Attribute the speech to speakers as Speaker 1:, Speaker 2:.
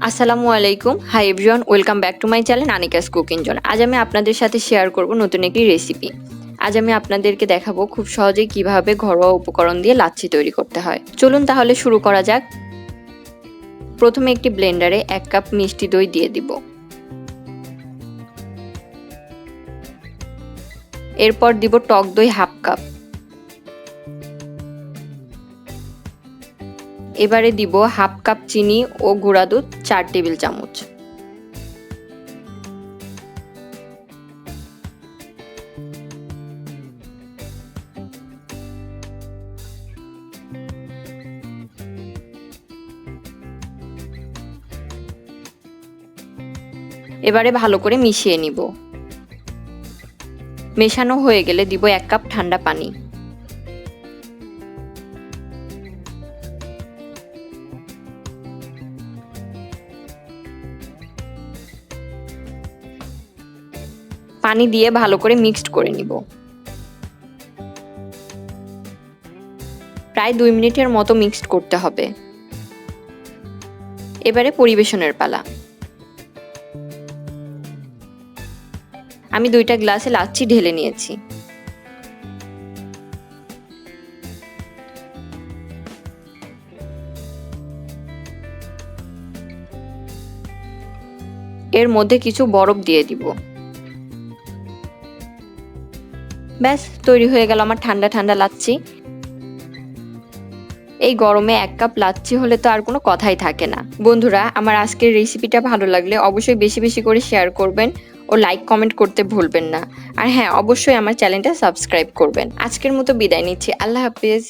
Speaker 1: আসসালামু আলাইকুম। Hi everyone, welcome back to my channel Anika's cooking zone. আজ আমি আপনাদের সাথে শেয়ার করব নতুন একটি রেসিপি। আজ আমি আপনাদেরকে দেখাবো খুব সহজেই কিভাবে ঘরোয়া উপকরণ দিয়ে লাচ্ছি তৈরি করতে হয়। চলুন তাহলে শুরু করা যাক। প্রথমে একটি ব্লেন্ডারে 1 কাপ মিষ্টি দই দিয়ে দিব। এরপর দিব টক দই হাফ কাপ। এবারে দিব হাফ কাপ চিনি ও গুঁড়া দুধ 4 টেবিল চামচ। এবারে ভালো করে মিশিয়ে নিব। মেশানো হয়ে গেলে দিব 1 কাপ ঠান্ডা পানি। পানি দিয়ে ভালো করে মিক্সড করে নিব। প্রায় 2 মিনিটের মতো মিক্সড করতে হবে। এবারে পরিবেশনের পালা। আমি 2টা গ্লাসে লাচ্ছি ঢেলে নিয়েছি। এর মধ্যে কিছু বরফ দিয়ে দিব। ব্যাস তৈরি হয়ে গেল আমার ঠান্ডা ঠান্ডা লাচ্ছি। এই গরমে 1 কাপ লাচ্ছি হলে তো আর কোনো কথাই থাকে না। বন্ধুরা, আমার আজকের রেসিপিটা ভালো লাগলে অবশ্যই বেশি বেশি করে শেয়ার করবেন ও লাইক কমেন্ট করতে ভুলবেন না। আর হ্যাঁ, অবশ্যই আমার চ্যানেলটা সাবস্ক্রাইব করবেন। আজকের মতো বিদায় নিচ্ছি। আল্লাহ হাফেজ।